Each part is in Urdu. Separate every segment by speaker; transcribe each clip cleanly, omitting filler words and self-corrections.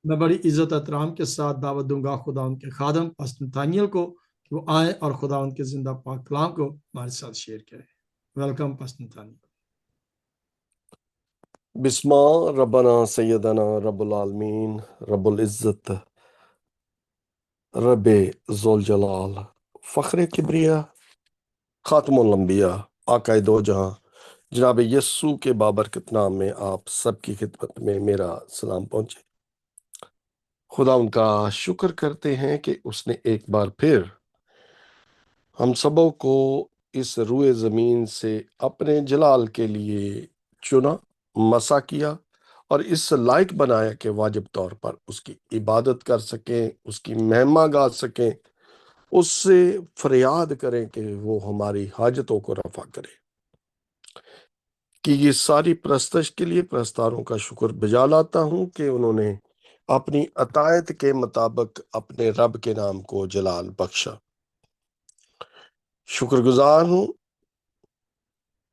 Speaker 1: میں بڑی عزت احترام کے ساتھ دعوت دوں گا خدا ان کے خادم پاسٹر نتانیل کو کہ وہ آئیں اور خدا ان کے زندہ پاک کلام کو ہمارے ساتھ شیئر کریں۔ Welcome pastor Nathaniel.
Speaker 2: بسم ربنا سیدنا رب العالمین رب العزت رب ذوالجلال فخر کبریا خاتم الانبیاء آقائے دو جہاں جناب یسوع کے بابرکت نام میں آپ سب کی خدمت میں میرا سلام پہنچے۔ خدا ان کا شکر کرتے ہیں کہ اس نے ایک بار پھر ہم سبوں کو اس روئے زمین سے اپنے جلال کے لیے چنا، مسا کیا اور اس لائق بنایا کہ واجب طور پر اس کی عبادت کر سکیں، اس کی مہما گا سکیں، اس سے فریاد کریں کہ وہ ہماری حاجتوں کو رفع کرے۔ کہ یہ ساری پرستش کے لیے پرستاروں کا شکر بجا لاتا ہوں کہ انہوں نے اپنی عطایت کے مطابق اپنے رب کے نام کو جلال بخشا۔ شکر گزار ہوں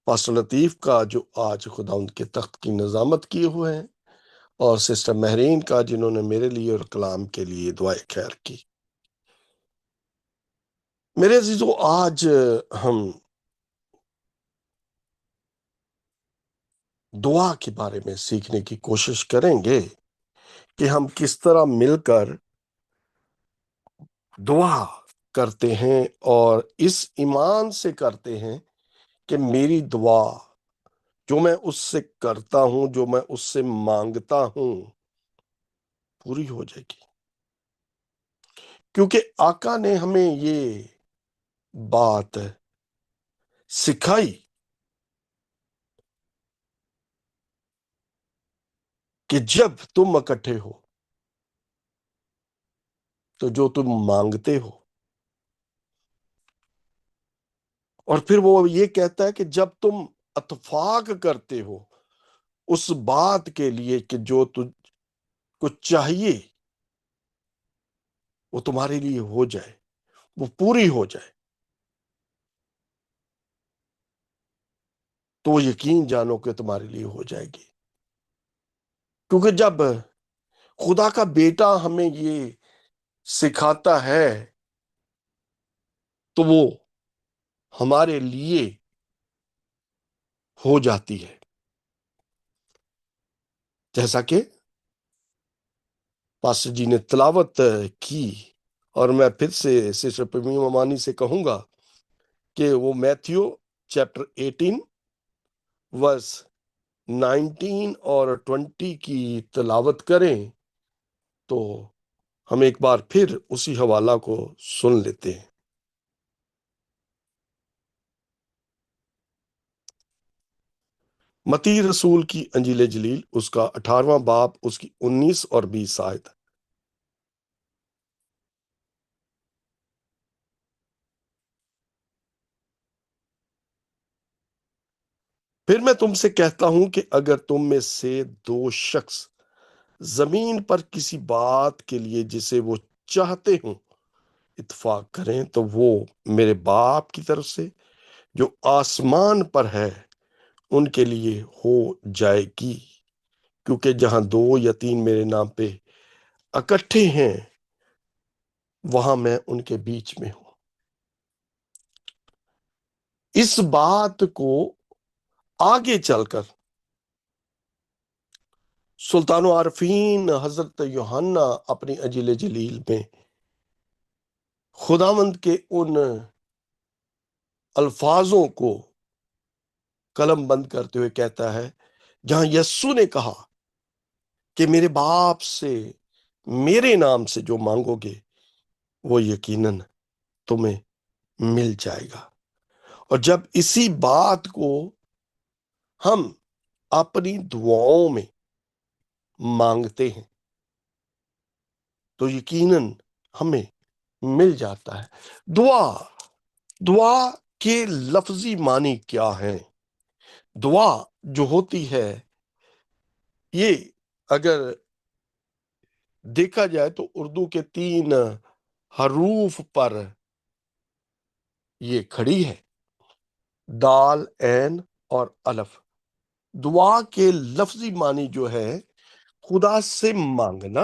Speaker 2: پاسٹر لطیف کا جو آج خدا ان کے تخت کی نظامت کیے ہوئے ہیں، اور سسٹر مہرین کا جنہوں نے میرے لیے اور کلام کے لیے دعائے خیر کی۔ میرے عزیزو، آج ہم دعا کے بارے میں سیکھنے کی کوشش کریں گے کہ ہم کس طرح مل کر دعا کرتے ہیں اور اس ایمان سے کرتے ہیں کہ میری دعا جو میں اس سے کرتا ہوں، جو میں اس سے مانگتا ہوں، پوری ہو جائے گی، کیونکہ آقا نے ہمیں یہ بات سکھائی کہ جب تم اکٹھے ہو تو جو تم مانگتے ہو، اور پھر وہ یہ کہتا ہے کہ جب تم اتفاق کرتے ہو اس بات کے لیے کہ جو تجھ کو چاہیے وہ تمہارے لیے ہو جائے، وہ پوری ہو جائے، تو وہ یقین جانو کہ تمہارے لیے ہو جائے گی۔ کیونکہ جب خدا کا بیٹا ہمیں یہ سکھاتا ہے تو وہ ہمارے لیے ہو جاتی ہے، جیسا کہ پاسٹر جی نے تلاوت کی، اور میں پھر سے سسٹر پرمین ممانی سے کہوں گا کہ وہ میتھیو چیپٹر 18 ورس 19 اور 20 کی تلاوت کریں تو ہم ایک بار پھر اسی حوالہ کو سن لیتے ہیں۔ متی رسول کی انجیل جلیل، اس کا 18واں باب، اس کی 19 اور 20 آیت۔ پھر میں تم سے کہتا ہوں کہ اگر تم میں سے دو شخص زمین پر کسی بات کے لیے جسے وہ چاہتے ہوں اتفاق کریں تو وہ میرے باپ کی طرف سے جو آسمان پر ہے ان کے لیے ہو جائے گی، کیونکہ جہاں دو یا تین میرے نام پہ اکٹھے ہیں وہاں میں ان کے بیچ میں ہوں۔ اس بات کو آگے چل کر سلطان و عارفین حضرت یوحنا اپنی انجیل جلیل میں خداوند کے ان الفاظوں کو قلم بند کرتے ہوئے کہتا ہے جہاں یسوع نے کہا کہ میرے باپ سے میرے نام سے جو مانگو گے وہ یقیناً تمہیں مل جائے گا۔ اور جب اسی بات کو ہم اپنی دعاؤں میں مانگتے ہیں تو یقیناً ہمیں مل جاتا ہے۔ دعا کے لفظی معنی کیا ہیں؟ دعا جو ہوتی ہے، یہ اگر دیکھا جائے تو اردو کے 3 حروف پر یہ کھڑی ہے، دال، عین اور الف۔ دعا کے لفظی معنی جو ہے خدا سے مانگنا،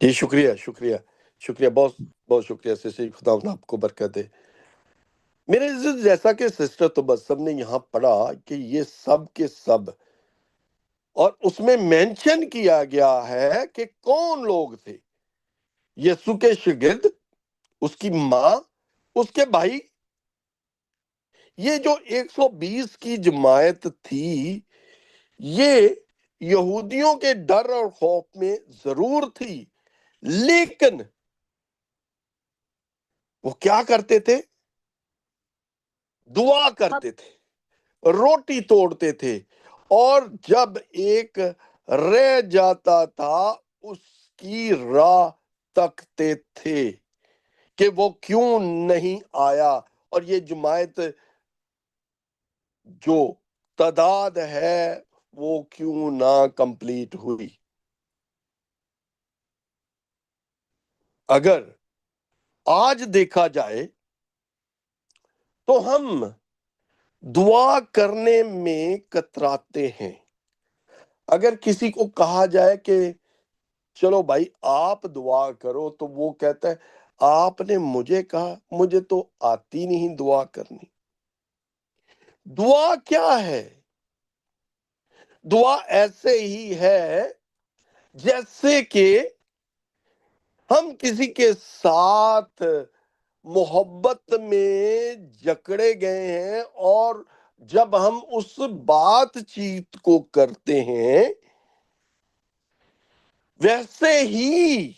Speaker 2: جی شکریہ شکریہ شکریہ، بہت بہت شکریہ سسٹر، خدا آپ کو برکت دے۔ میرے عزیز، جیسا کہ سسٹر تبسم نے یہاں پڑھا کہ یہ سب کے سب، اور اس میں مینشن کیا گیا ہے کہ کون لوگ تھے، یسوع کے شاگرد، اس کی ماں، اس کے بھائی، یہ جو 120 کی جماعت تھی، یہ یہودیوں کے ڈر اور خوف میں ضرور تھی، لیکن وہ کیا کرتے تھے؟ دعا کرتے تھے، روٹی توڑتے تھے، اور جب ایک رہ جاتا تھا اس کی راہ تکتے تھے کہ وہ کیوں نہیں آیا، اور یہ جماعت جو تعداد ہے وہ کیوں نہ کمپلیٹ ہوئی۔ اگر آج دیکھا جائے تو ہم دعا کرنے میں کتراتے ہیں۔ اگر کسی کو کہا جائے کہ چلو بھائی آپ دعا کرو، تو وہ کہتا ہے آپ نے مجھے کہا، مجھے تو آتی نہیں دعا کرنی۔ دعا کیا ہے؟ دعا ایسے ہی ہے جیسے کہ ہم کسی کے ساتھ محبت میں جکڑے گئے ہیں، اور جب ہم اس بات چیت کو کرتے ہیں، ویسے ہی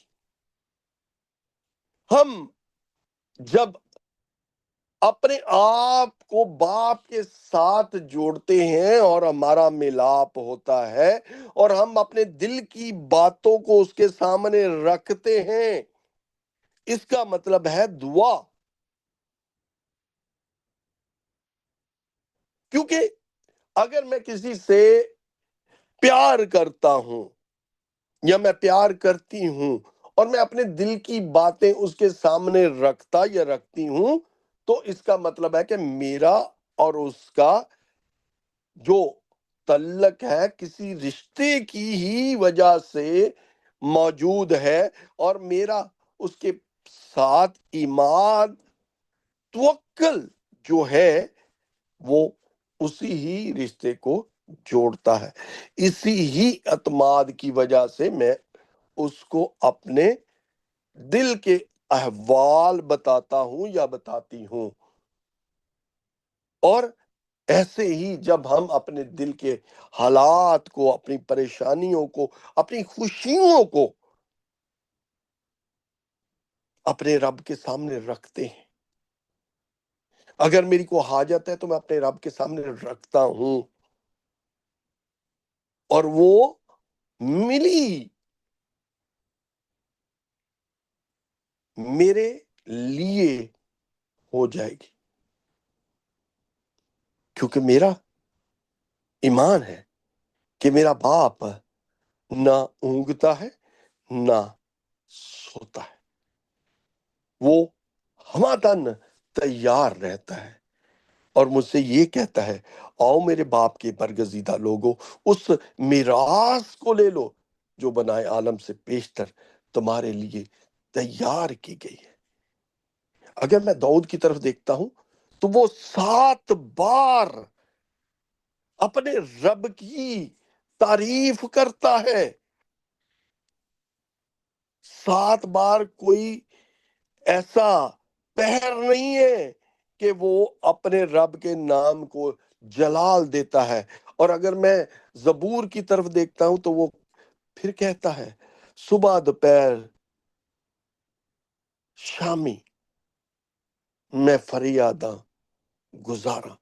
Speaker 2: ہم جب اپنے آپ کو باپ کے ساتھ جوڑتے ہیں اور ہمارا ملاپ ہوتا ہے، اور ہم اپنے دل کی باتوں کو اس کے سامنے رکھتے ہیں، اس کا مطلب ہے دعا۔ کیونکہ اگر میں کسی سے پیار کرتا ہوں یا میں پیار کرتی ہوں اور میں اپنے دل کی باتیں اس کے سامنے رکھتا یا رکھتی ہوں، تو اس کا مطلب ہے کہ میرا اور اس کا جو تعلق ہے کسی رشتے کی ہی وجہ سے موجود ہے، اور میرا اس کے ساتھ ایمان، توکل جو ہے وہ اسی ہی رشتے کو جوڑتا ہے۔ اسی ہی اعتماد کی وجہ سے میں اس کو اپنے دل کے احوال بتاتا ہوں یا بتاتی ہوں، اور ایسے ہی جب ہم اپنے دل کے حالات کو، اپنی پریشانیوں کو، اپنی خوشیوں کو اپنے رب کے سامنے رکھتے ہیں، اگر میری کو حاجت ہے تو میں اپنے رب کے سامنے رکھتا ہوں، اور وہ ملی میرے لیے ہو جائے گی، کیونکہ میرا ایمان ہے کہ میرا باپ نہ اونگتا ہے نہ سوتا ہے، وہ ہمدن تیار رہتا ہے، اور مجھ سے یہ کہتا ہے آؤ میرے باپ کے برگزیدہ لوگوں، اس میراث کو لے لو جو بنائے عالم سے پیشتر تمہارے لیے تیار کی گئی ہے۔ اگر میں داؤد کی طرف دیکھتا ہوں تو وہ 7 بار اپنے رب کی تعریف کرتا ہے، 7 بار کوئی ایسا پہر نہیں ہے کہ وہ اپنے رب کے نام کو جلال دیتا ہے۔ اور اگر میں زبور کی طرف دیکھتا ہوں تو وہ پھر کہتا ہے صبح دوپہر شامی میں فریاداں گزارا،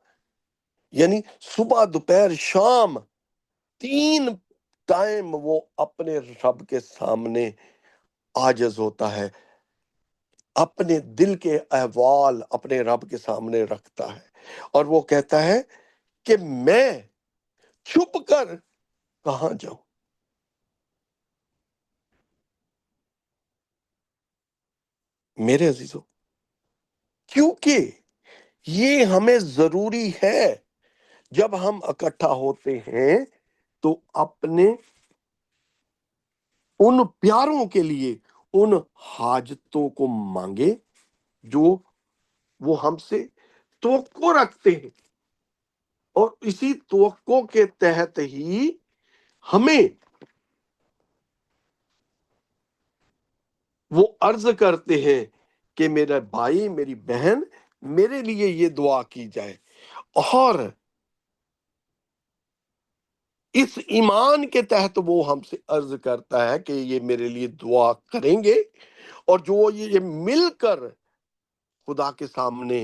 Speaker 2: یعنی صبح دوپہر شام 3 ٹائم وہ اپنے رب کے سامنے عاجز ہوتا ہے، اپنے دل کے احوال اپنے رب کے سامنے رکھتا ہے، اور وہ کہتا ہے کہ میں چھپ کر کہاں جاؤں۔ میرے عزیزو، کیونکہ یہ ہمیں ضروری ہے جب ہم اکٹھا ہوتے ہیں تو اپنے ان پیاروں کے لیے، ان حاجتوں کو مانگے جو وہ ہم سے توقع رکھتے ہیں، اور اسی توقع کے تحت ہی ہمیں وہ عرض کرتے ہیں کہ میرا بھائی میری بہن میرے لیے یہ دعا کی جائے، اور اس ایمان کے تحت وہ ہم سے عرض کرتا ہے کہ یہ میرے لیے دعا کریں گے، اور جو یہ مل کر خدا کے سامنے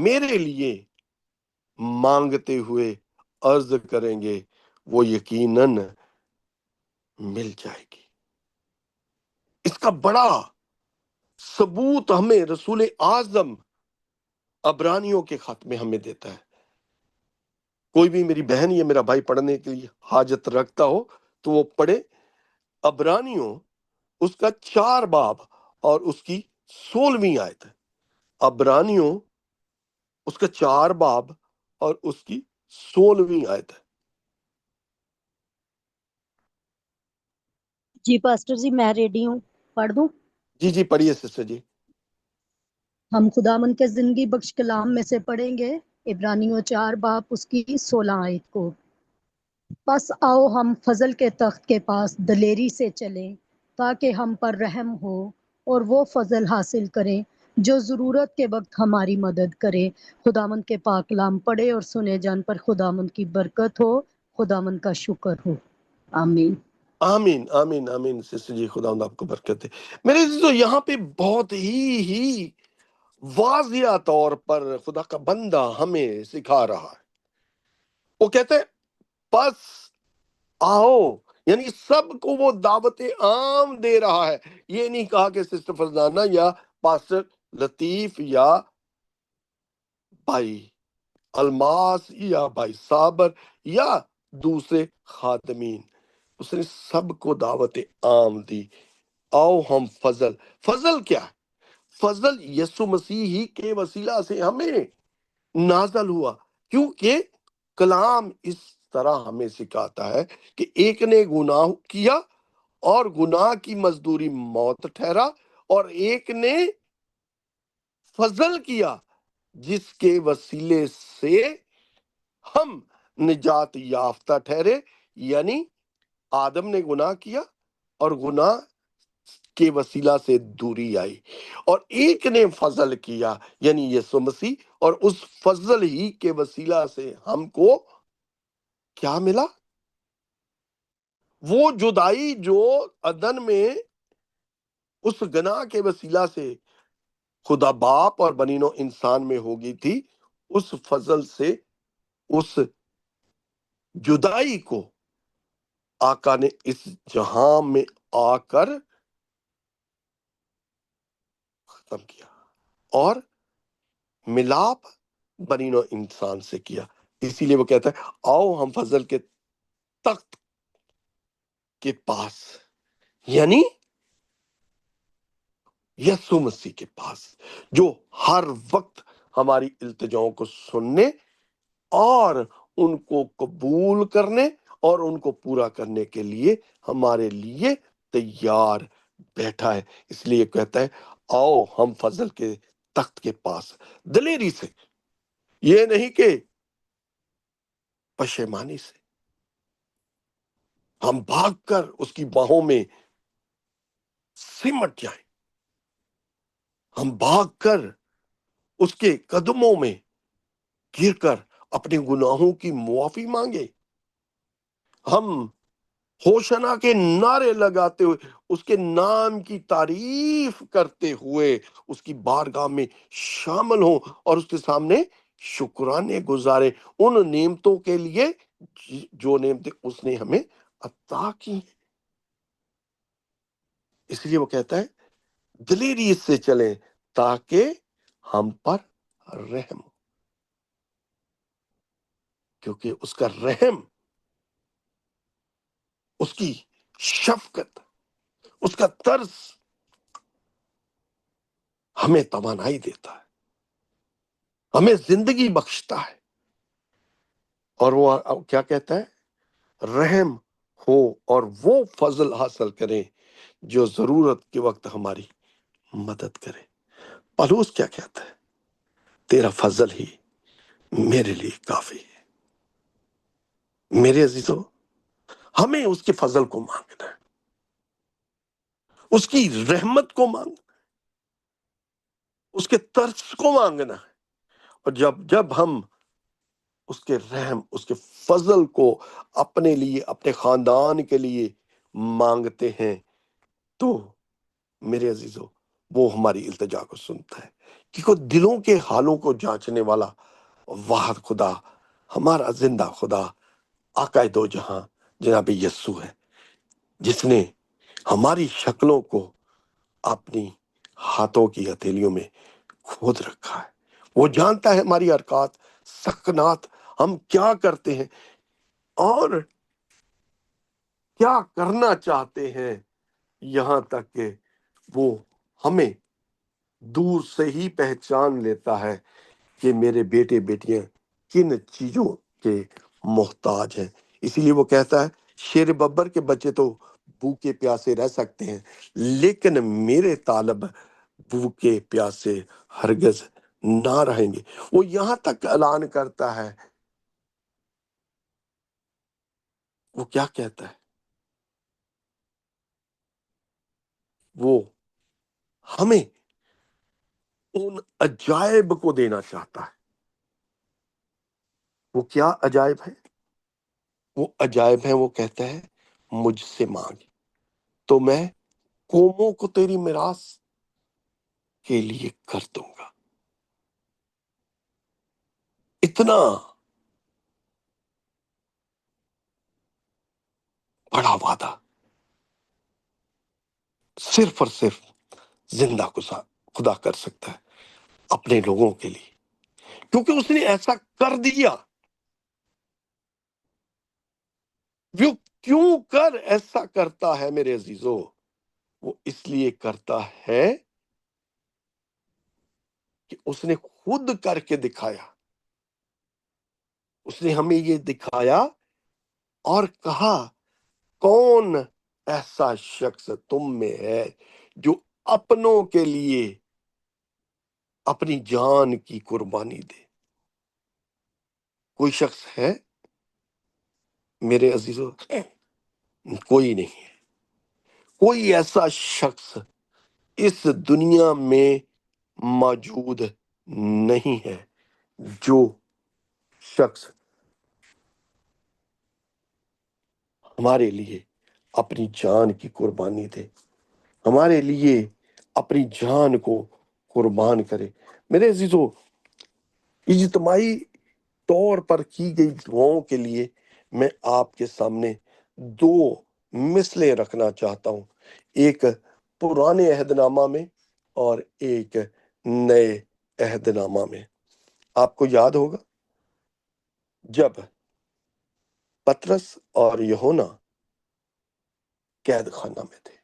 Speaker 2: میرے لیے مانگتے ہوئے عرض کریں گے وہ یقیناً مل جائے گی۔ اس کا بڑا ثبوت ہمیں رسول اعظم عبرانیوں کے خط میں ہمیں دیتا ہے۔ کوئی بھی میری بہن یا میرا بھائی پڑھنے کے لیے حاجت رکھتا ہو تو وہ پڑھے عبرانیوں اس کا 4 باب اور اس کی 16ویں آیت ہے۔ عبرانیوں اس کا 4 باب اور اس کی 16ویں آیت ہے۔
Speaker 3: جی پاسٹر جی میں ریڈی ہوں، پڑھ دوں؟
Speaker 2: جی جی پڑھیے سسٹر جی۔
Speaker 3: ہم خداوند کے زندگی بخش کلام میں سے پڑھیں گے عبرانیوں 4 باب اس کی 16 آیت کو۔ پس آؤ ہم فضل کے تخت کے پاس دلیری سے چلیں تاکہ ہم پر رحم ہو اور وہ فضل حاصل کریں جو ضرورت کے وقت ہماری مدد کرے۔ خداوند کے پاک کلام پڑھے اور سنے جان پر خداوند کی برکت ہو، خداوند کا شکر ہو، آمین۔
Speaker 2: آمین آمین آمین سسٹر جی، خدا آپ کو برکت دے۔ میرے عزیزو، یہاں پہ بہت ہی واضح طور پر خدا کا بندہ ہمیں سکھا رہا ہے۔ وہ کہتے ہیں پس آؤ، یعنی سب کو وہ دعوت عام دے رہا ہے۔ یہ نہیں کہا کہ سسٹر فرزانہ یا پاسٹر لطیف یا بھائی الماس یا بھائی صابر یا دوسرے خادمین، اس نے سب کو دعوت عام دی۔ آؤ ہم فضل کیا ہے؟ فضل یسوع مسیح ہی کے وسیلہ سے ہمیں نازل ہوا، کیونکہ کلام اس طرح ہمیں سکھاتا ہے کہ ایک نے گناہ کیا اور گناہ کی مزدوری موت ٹھہرا، اور ایک نے فضل کیا جس کے وسیلے سے ہم نجات یافتہ ٹھہرے۔ یعنی آدم نے گناہ کیا اور گناہ کے وسیلہ سے دوری آئی، اور ایک نے فضل کیا یعنی یسوع مسیح، اور اس فضل ہی کے وسیلہ سے ہم کو کیا ملا؟ وہ جدائی جو عدن میں اس گناہ کے وسیلہ سے خدا باپ اور بنی نوع انسان میں ہو گئی تھی، اس فضل سے اس جدائی کو آقا نے اس جہاں میں آ کر ختم کیا، اور ملاپ بنی نوع انسان سے کیا۔ اسی لیے وہ کہتا ہے آؤ ہم فضل کے تخت کے پاس، یعنی یسوع مسیح کے پاس، جو ہر وقت ہماری التجاؤں کو سننے اور ان کو قبول کرنے اور ان کو پورا کرنے کے لیے ہمارے لیے تیار بیٹھا ہے۔ اس لیے کہتا ہے آؤ ہم فضل کے تخت کے پاس دلیری سے، یہ نہیں کہ پشیمانی سے، ہم بھاگ کر اس کی باہوں میں سمٹ جائیں، ہم بھاگ کر اس کے قدموں میں گر کر اپنے گناہوں کی معافی مانگے، ہم ہوشنا کے نعرے لگاتے ہوئے اس کے نام کی تعریف کرتے ہوئے اس کی بارگاہ میں شامل ہوں اور اس کے سامنے شکرانے گزارے ان نعمتوں کے لیے جو نعمتیں اس نے ہمیں عطا کی ہیں۔ اس لیے وہ کہتا ہے دلیری سے چلیں تاکہ ہم پر رحم ہو، کیونکہ اس کا رحم، اس کی شفقت، اس کا ترس ہمیں توانائی دیتا ہے، ہمیں زندگی بخشتا ہے۔ اور وہ کیا کہتا ہے؟ رحم ہو اور وہ فضل حاصل کریں جو ضرورت کے وقت ہماری مدد کرے۔ پالوس کیا کہتا ہے؟ تیرا فضل ہی میرے لیے کافی ہے۔ میرے عزیزو، ہمیں اس کے فضل کو مانگنا ہے، اس کی رحمت کو مانگنا، اس کے ترس کو مانگنا ہے۔ اور جب ہم اس کے رحم، اس کے فضل کو اپنے لیے، اپنے خاندان کے لیے مانگتے ہیں، تو میرے عزیزو وہ ہماری التجا کو سنتا ہے، کیونکہ دلوں کے حالوں کو جانچنے والا واحد خدا، ہمارا زندہ خدا، آقا دو جہاں جناب یسوع ہے، جس نے ہماری شکلوں کو اپنی ہاتھوں کی ہتھیلیوں میں کھود رکھا ہے۔ وہ جانتا ہے ہماری حرکات، سکنات، ہم کیا کرتے ہیں اور کیا کرنا چاہتے ہیں، یہاں تک کہ وہ ہمیں دور سے ہی پہچان لیتا ہے کہ میرے بیٹے بیٹیاں کن چیزوں کے محتاج ہیں۔ اسی لیے وہ کہتا ہے شیر ببر کے بچے تو بھوکے پیاسے رہ سکتے ہیں، لیکن میرے طالب بھوکے پیاسے ہرگز نہ رہیں گے۔ وہ یہاں تک اعلان کرتا ہے، وہ کیا کہتا ہے؟ وہ ہمیں ان عجائب کو دینا چاہتا ہے۔ وہ کیا عجائب ہے؟ وہ عجائب ہیں، وہ کہتا ہے مجھ سے مانگ تو میں قوموں کو تیری میراث کے لیے کر دوں گا۔ اتنا بڑا وعدہ صرف اور صرف زندہ خدا کر سکتا ہے اپنے لوگوں کے لیے، کیونکہ اس نے ایسا کر دیا۔ وہ کیوں کر ایسا کرتا ہے میرے عزیزو؟ وہ اس لیے کرتا ہے کہ اس نے خود کر کے دکھایا۔ اس نے ہمیں یہ دکھایا اور کہا، کون ایسا شخص تم میں ہے جو اپنوں کے لیے اپنی جان کی قربانی دے؟ کوئی شخص ہے میرے عزیزو؟ کوئی نہیں ہے۔ کوئی ایسا شخص اس دنیا میں موجود نہیں ہے جو شخص ہمارے لیے اپنی جان کی قربانی دے، ہمارے لیے اپنی جان کو قربان کرے۔ میرے عزیزو، اجتماعی طور پر کی گئی دعاؤں کے لیے میں آپ کے سامنے دو مثلیں رکھنا چاہتا ہوں، ایک پرانے عہد نامہ میں اور ایک نئے عہد نامہ میں۔ آپ کو یاد ہوگا جب پطرس اور یوحنا قید خانہ میں تھے،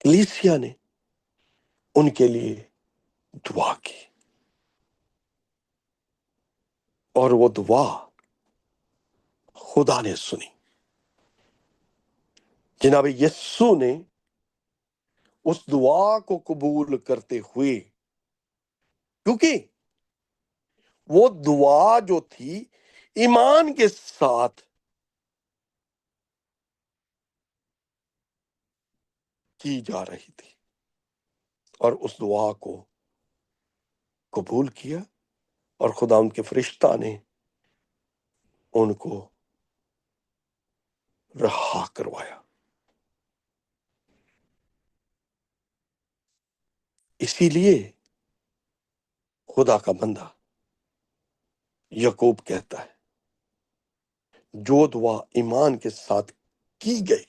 Speaker 2: کلیسیا نے ان کے لیے دعا کی، اور وہ دعا خدا نے سنی۔ جناب یسوع نے اس دعا کو قبول کرتے ہوئے، کیونکہ وہ دعا جو تھی ایمان کے ساتھ کی جا رہی تھی، اور اس دعا کو قبول کیا، اور خدا ان کے فرشتہ نے ان کو رہا کروایا۔ اسی لیے خدا کا بندہ یعقوب کہتا ہے، جو دعا ایمان کے ساتھ کی گئی،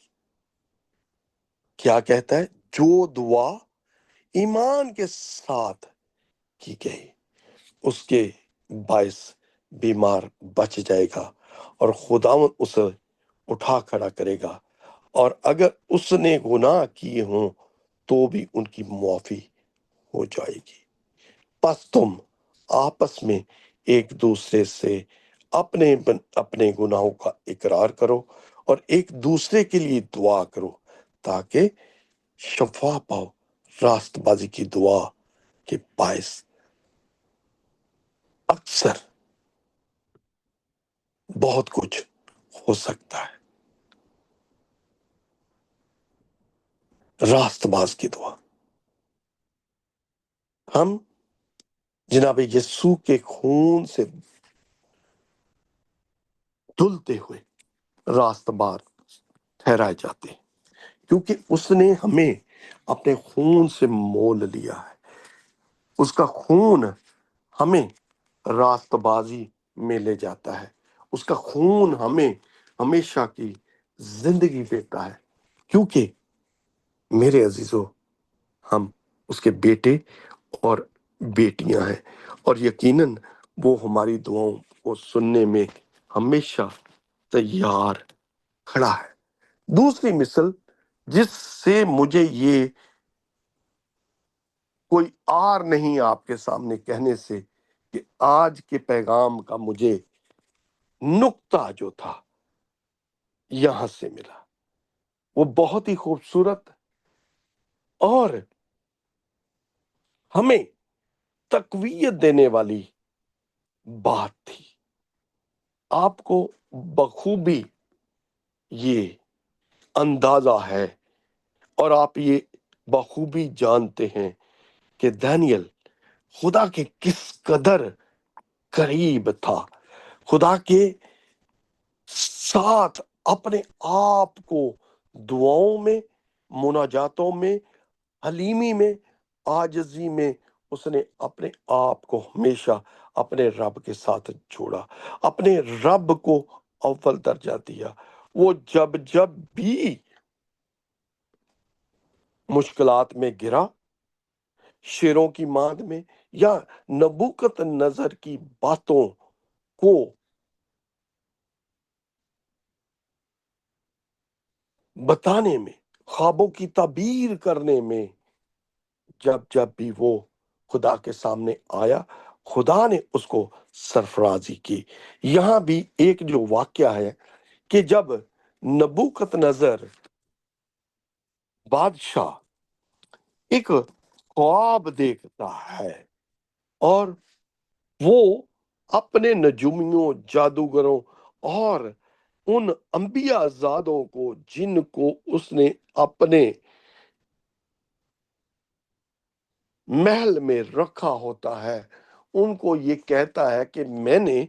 Speaker 2: کیا کہتا ہے؟ جو دعا ایمان کے ساتھ کی گئی اس کے باعث بیمار بچ جائے گا، اور خداوند اسے اٹھا کھڑا کرے گا، اور اگر اس نے گناہ کیے ہوں تو بھی ان کی معافی ہو جائے گی۔ پس تم آپس میں ایک دوسرے سے اپنے گناہوں کا اقرار کرو اور ایک دوسرے کے لیے دعا کرو تاکہ شفا پاؤ۔ راست بازی کی دعا کے باعث اکثر بہت کچھ ہو سکتا ہے۔ راست باز کی دعا، ہم جناب یسوع کے خون سے دھلتے ہوئے راست باز ٹھہرائے جاتے ہیں، کیونکہ اس نے ہمیں اپنے خون سے مول لیا ہے۔ اس کا خون ہمیں راست بازی میں لے جاتا ہے، اس کا خون ہمیں ہمیشہ کی زندگی دیتا ہے، کیونکہ میرے عزیزو ہم اس کے بیٹے اور بیٹیاں ہیں، اور یقیناً وہ ہماری دعاؤں کو سننے میں ہمیشہ تیار کھڑا ہے۔ دوسری مثل جس سے مجھے یہ کوئی آر نہیں آپ کے سامنے کہنے سے کہ آج کے پیغام کا مجھے نقطہ جو تھا یہاں سے ملا، وہ بہت ہی خوبصورت اور ہمیں تقویت دینے والی بات تھی۔ آپ کو بخوبی یہ اندازہ ہے اور آپ یہ بخوبی جانتے ہیں کہ دانیل خدا کے کس قدر قریب تھا، خدا کے ساتھ اپنے آپ کو دعاؤں میں، مناجاتوں میں، حلیمی میں، عاجزی میں اس نے اپنے آپ کو ہمیشہ اپنے رب کے ساتھ جوڑا، اپنے رب کو اول درجہ دیا۔ وہ جب بھی مشکلات میں گرا، شیروں کی ماند میں یا نبوکت نظر کی باتوں کو بتانے میں، خوابوں کی تعبیر کرنے میں، جب بھی وہ خدا کے سامنے آیا، خدا نے اس کو سرفرازی کی۔ یہاں بھی ایک جو واقعہ ہے کہ جب نبوکت نظر بادشاہ ایک خواب دیکھتا ہے اور وہ اپنے نجومیوں، جادوگروں اور ان انبیاء زادوں کو جن کو اس نے اپنے محل میں رکھا ہوتا ہے، ان کو یہ کہتا ہے کہ میں نے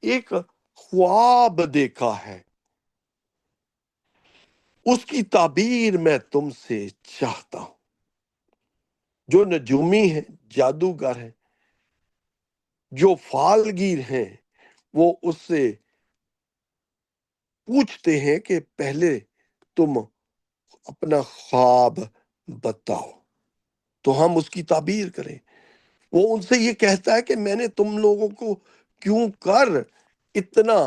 Speaker 2: ایک خواب دیکھا ہے، اس کی تعبیر میں تم سے چاہتا ہوں۔ جو نجومی ہیں، جادوگر ہیں، جو فالگیر ہیں، وہ اس سے پوچھتے ہیں کہ پہلے تم اپنا خواب بتاؤ تو ہم اس کی تعبیر کریں۔ وہ ان سے یہ کہتا ہے کہ میں نے تم لوگوں کو کیوں کر اتنا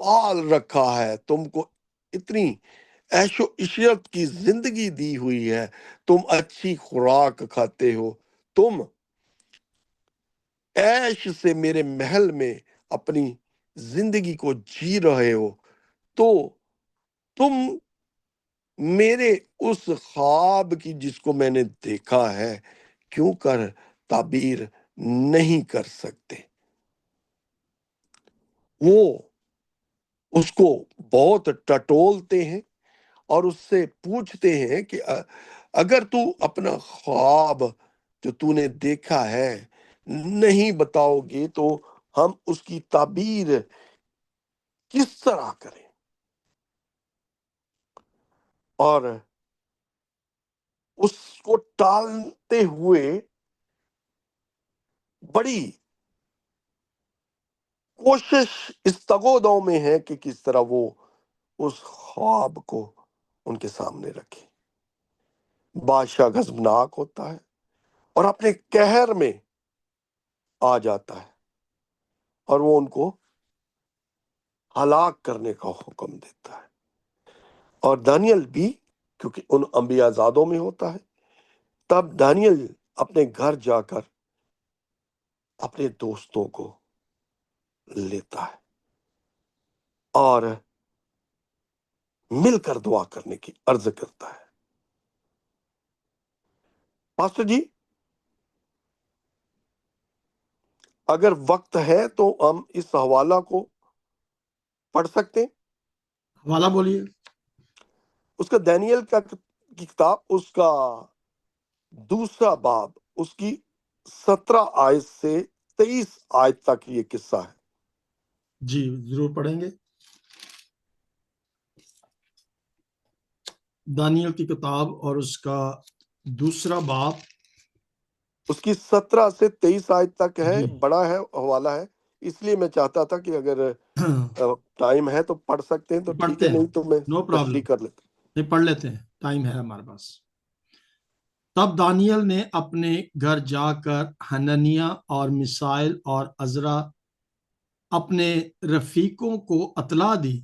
Speaker 2: پال رکھا ہے، تم کو اتنی عیش و عشرت کی زندگی دی ہوئی ہے، تم اچھی خوراک کھاتے ہو، تم عیش سے میرے محل میں اپنی زندگی کو جی رہے ہو، تو تم میرے اس خواب کی جس کو میں نے دیکھا ہے کیوں کر تعبیر نہیں کر سکتے۔ وہ اس کو بہت ٹٹولتے ہیں اور اس سے پوچھتے ہیں کہ اگر تو اپنا خواب جو تو نے دیکھا ہے نہیں بتاؤ گے تو ہم اس کی تعبیر کس طرح کریں۔ اور اس کو ٹالتے ہوئے بڑی کوشش اس تگودوں میں ہے کہ کس طرح وہ اس خواب کو ان کے سامنے رکھے۔ بادشاہ غضبناک ہوتا ہے اور اپنے قہر میں آ جاتا ہے اور وہ ان کو ہلاک کرنے کا حکم دیتا ہے۔ اور دانیل بھی کیونکہ ان انبیاء زادوں میں ہوتا ہے، تب دانیل اپنے گھر جا کر اپنے دوستوں کو لیتا ہے اور مل کر دعا کرنے کی عرض کرتا ہے۔ پاسٹر جی اگر وقت ہے تو ہم اس حوالہ کو پڑھ سکتے ہیں۔
Speaker 1: حوالہ بولیے۔
Speaker 2: اس کا دانیل کی کتاب، اس کا دوسرا باب، اس کی 17 آیت سے 23 آیت تک یہ قصہ ہے۔
Speaker 1: جی ضرور پڑھیں گے۔ دانیل کی کتاب اور اس کا دوسرا باب،
Speaker 2: اس کی 17 سے 23 آیت تک ہے،
Speaker 1: جی
Speaker 2: بڑا ہے حوالہ ہے، اس لیے میں چاہتا تھا کہ اگر ٹائم ہے تو پڑھ سکتے ہیں تو ٹھیک
Speaker 1: پڑھتے
Speaker 2: ہے،
Speaker 1: ہیں،
Speaker 2: نہیں تو میں
Speaker 1: نو پرابلم،
Speaker 2: تشریح کر لیتا
Speaker 1: نہیں پڑھ لیتے ہیں، ٹائم ہے ہمارے پاس۔ تب دانیل نے اپنے گھر جا کر حنانیہ اور میشائیل اور عزرا اپنے رفیقوں کو اطلاع دی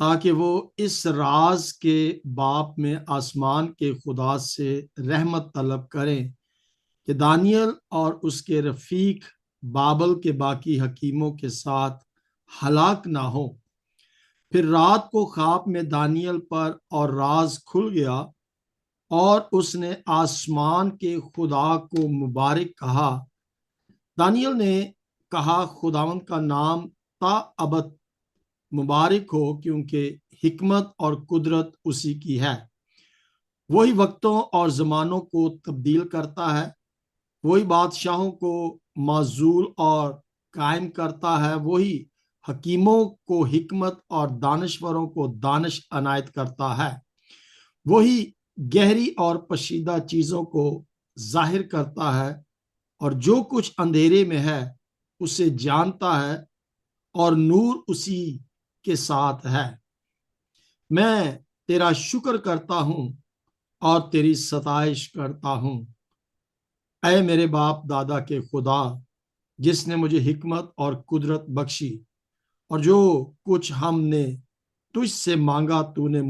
Speaker 1: تاکہ وہ اس راز کے باب میں آسمان کے خدا سے رحمت طلب کریں کہ دانیل اور اس کے رفیق بابل کے باقی حکیموں کے ساتھ ہلاک نہ ہو۔ پھر رات کو خواب میں دانیل پر اور راز کھل گیا اور اس نے آسمان کے خدا کو مبارک کہا۔ دانیل نے کہا خداوند کا نام تا ابد مبارک ہو، کیونکہ حکمت اور قدرت اسی کی ہے۔ وہی وقتوں اور زمانوں کو تبدیل کرتا ہے، وہی بادشاہوں کو معزول اور قائم کرتا ہے، وہی حکیموں کو حکمت اور دانشوروں کو دانش عنایت کرتا ہے، وہی گہری اور پوشیدہ چیزوں کو ظاہر کرتا ہے، اور جو کچھ اندھیرے میں ہے اسے جانتا ہے، اور نور اسی کے ساتھ ہے۔ میں تیرا شکر کرتا ہوں اور تیری ستائش کرتا ہوں، اے میرے باپ دادا کے خدا، جس نے مجھے حکمت اور قدرت بخشی، اور جو کچھ ہم نے تجھ سے مانگا تو نے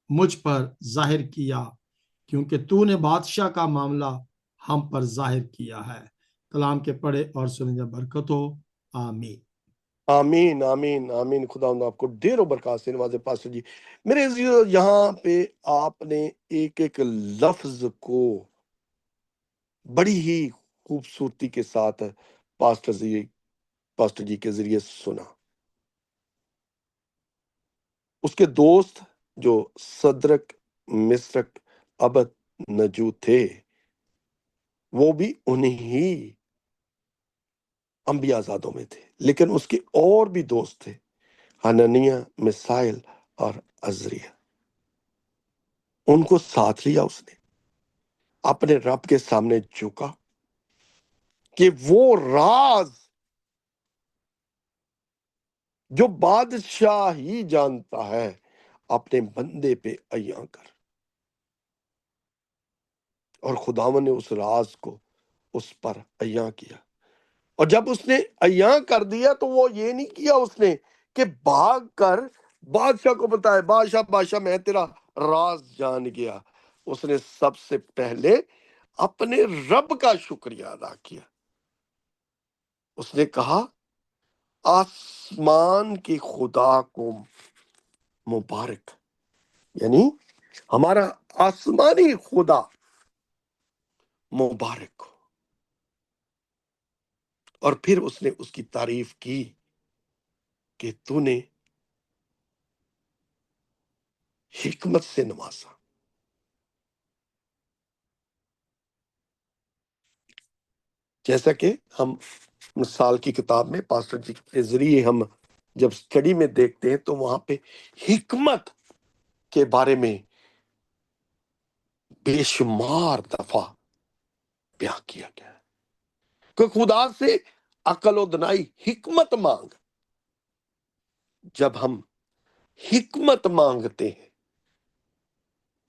Speaker 1: مجھ پر ظاہر کیا، کیونکہ تو نے بادشاہ کا معاملہ ہم پر ظاہر کیا ہے۔ کلام کے پڑھے اور سنے جا برکت ہو، آمین۔
Speaker 2: آمین آمین آمین۔ خدا آپ کو ڈھیر و برکات سے نوازے۔ پاسٹر جی میرے عزیزو، یہاں پہ آپ نے ایک ایک لفظ کو بڑی ہی خوبصورتی کے ساتھ پاسٹر جی کے ذریعے سنا۔ اس کے دوست جو صدرک مسرک ابد نجو تھے، وہ بھی انہی انبیاء زادوں میں تھے، لیکن اس کے اور بھی دوست تھے، حنانیہ، میشائیل اور عزریہ۔ ان کو ساتھ لیا اس نے، اپنے رب کے سامنے جھکا کہ وہ راز جو بادشاہ ہی جانتا ہے اپنے بندے پہ عیاں کر۔ اور خداوند نے اس راز کو اس پر عیاں کیا، اور جب اس نے عیاں کر دیا تو وہ یہ نہیں کیا اس نے کہ بھاگ کر بادشاہ کو بتائے، بادشاہ میں تیرا راز جان گیا۔ اس نے سب سے پہلے اپنے رب کا شکریہ ادا کیا۔ اس نے کہا آسمان کی خدا کو مبارک، یعنی ہمارا آسمانی خدا مبارک ہو۔ اور پھر اس نے اس کی تعریف کی کہ تو نے حکمت سے نوازا۔ جیسا کہ ہم مثال کی کتاب میں پاسٹر جی کے ذریعے ہم جب اسٹڈی میں دیکھتے ہیں تو وہاں پہ حکمت کے بارے میں بے شمار دفعہ بیان کیا گیا ہے کہ خدا سے عقل و دانائی، حکمت مانگ۔ جب ہم حکمت مانگتے ہیں،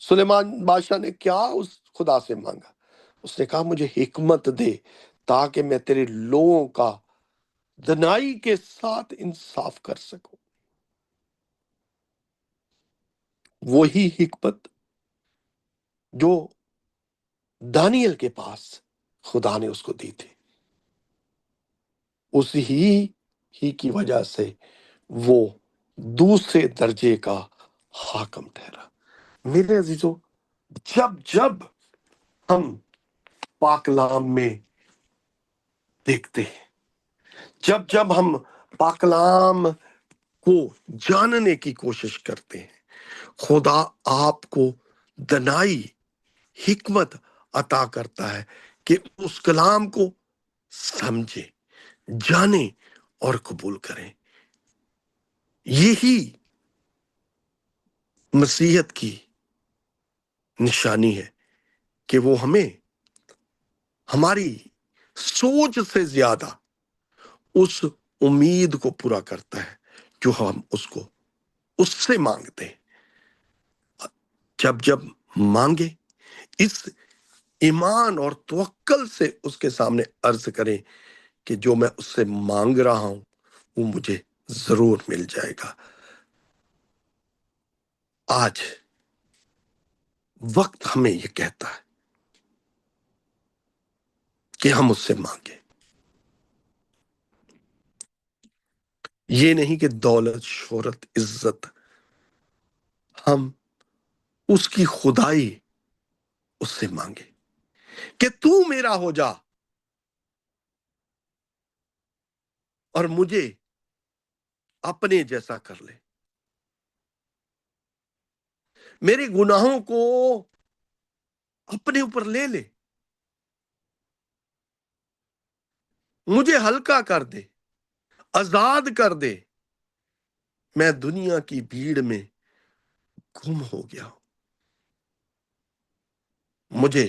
Speaker 2: سلیمان بادشاہ نے کیا اس خدا سے مانگا؟ اس نے کہا مجھے حکمت دے تاکہ میں تیرے لوگوں کا دنائی کے ساتھ انصاف کر سکوں۔ وہی حکمت جو دانیل کے پاس خدا نے اس کو دی تھی، اس ہی کی وجہ سے وہ دوسرے درجے کا حاکم ٹھہرا۔ میرے عزیزو، جب جب ہم پاک کلام میں دیکھتے ہیں، جب جب ہم پاک کلام کو جاننے کی کوشش کرتے ہیں، خدا آپ کو دنائی حکمت عطا کرتا ہے کہ اس کلام کو سمجھیں، جانیں اور قبول کریں۔ یہی مسیحیت کی نشانی ہے کہ وہ ہمیں ہماری سوچ سے زیادہ اس امید کو پورا کرتا ہے جو ہم اس سے مانگتے ہیں۔ جب جب مانگے، اس ایمان اور توکل سے اس کے سامنے عرض کریں کہ جو میں اس سے مانگ رہا ہوں وہ مجھے ضرور مل جائے گا۔ آج وقت ہمیں یہ کہتا ہے کہ ہم اس سے مانگیں۔ یہ نہیں کہ دولت، شہرت، عزت، ہم اس کی خدائی اس سے مانگے کہ تو میرا ہو جا اور مجھے اپنے جیسا کر لے، میرے گناہوں کو اپنے اوپر لے لے، مجھے ہلکا کر دے، آزاد کر دے۔ میں دنیا کی بھیڑ میں گم ہو گیا ہوں، مجھے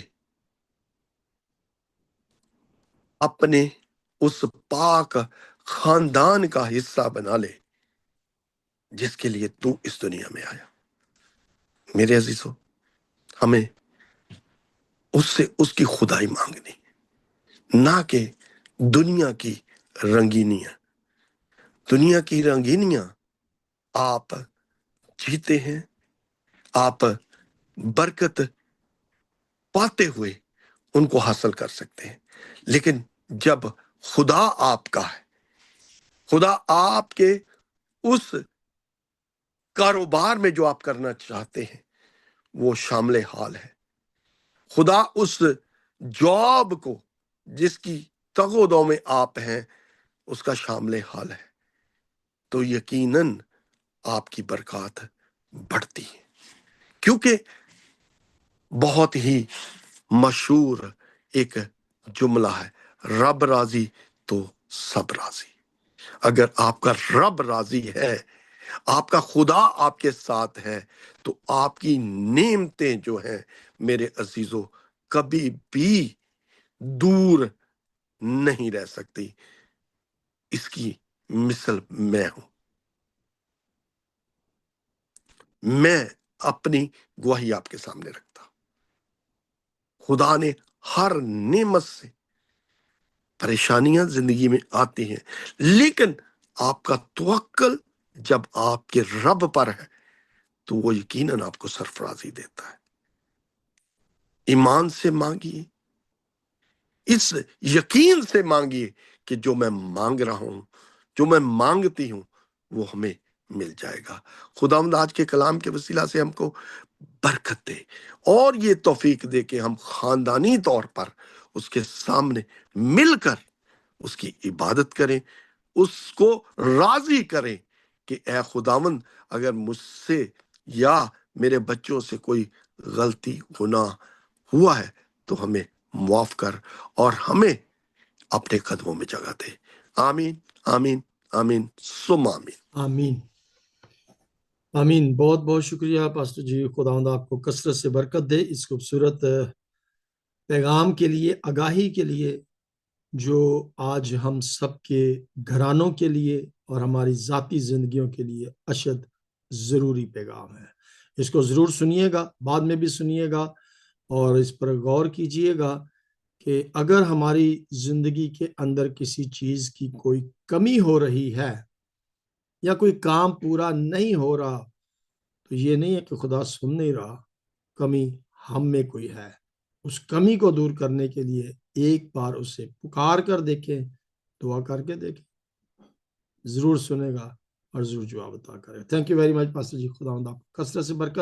Speaker 2: اپنے اس پاک خاندان کا حصہ بنا لے جس کے لیے تو اس دنیا میں آیا۔ میرے عزیزو، ہمیں اس کی خدائی مانگنی، نہ کہ دنیا کی رنگینیاں۔ دنیا کی رنگینیاں آپ جیتے ہیں، آپ برکت پاتے ہوئے ان کو حاصل کر سکتے ہیں، لیکن جب خدا آپ کا ہے، خدا آپ کے اس کاروبار میں جو آپ کرنا چاہتے ہیں وہ شامل حال ہے، خدا اس جاب کو جس کی تگ و دو میں آپ ہیں اس کا شامل حال ہے، تو یقیناً آپ کی برکات بڑھتی ہے۔ کیونکہ بہت ہی مشہور ایک جملہ ہے، رب راضی تو سب راضی۔ اگر آپ کا رب راضی ہے، آپ کا خدا آپ کے ساتھ ہے، تو آپ کی نعمتیں جو ہیں میرے عزیزو کبھی بھی دور نہیں رہ سکتی۔ اس کی مثل میں ہوں، میں اپنی گواہی آپ کے سامنے رکھتا ہوں۔ خدا نے ہر نعمت سے، پریشانیاں زندگی میں آتی ہیں، لیکن آپ کا توکل جب آپ کے رب پر ہے تو وہ یقیناً آپ کو سرفرازی دیتا ہے۔ ایمان سے مانگیے، اس یقین سے مانگیے کہ جو میں مانگ رہا ہوں، جو میں مانگتی ہوں وہ ہمیں مل جائے گا۔ خداوند آج کے کلام کے وسیلہ سے ہم کو برکت دے اور یہ توفیق دے کہ ہم خاندانی طور پر اس کے سامنے مل کر اس کی عبادت کریں، اس کو راضی کریں کہ اے خداوند، اگر مجھ سے یا میرے بچوں سے کوئی غلطی گناہ ہوا ہے تو ہمیں معاف کر اور ہمیں اپنے قدموں میں جگہ دے۔ آمین، آمین، آمین، ثم آمین۔
Speaker 1: آمین، آمین۔ بہت بہت شکریہ پاسٹر جی، خداوند آپ کو کثرت سے برکت دے اس خوبصورت پیغام کے لیے، آگاہی کے لیے، جو آج ہم سب کے گھرانوں کے لیے اور ہماری ذاتی زندگیوں کے لیے اشد ضروری پیغام ہے۔ اس کو ضرور سنیے گا، بعد میں بھی سنیے گا اور اس پر غور کیجئے گا کہ اگر ہماری زندگی کے اندر کسی چیز کی کوئی کمی ہو رہی ہے یا کوئی کام پورا نہیں ہو رہا، تو یہ نہیں ہے کہ خدا سن نہیں رہا، کمی ہم میں کوئی ہے۔ اس کمی کو دور کرنے کے لیے ایک بار اسے پکار کر دیکھیں، دعا کر کے دیکھیں، ضرور سنے گا اور ضرور جواب عطا کرے. Thank you very much pastor ji. خداوند آپ کو کثرت سے برکت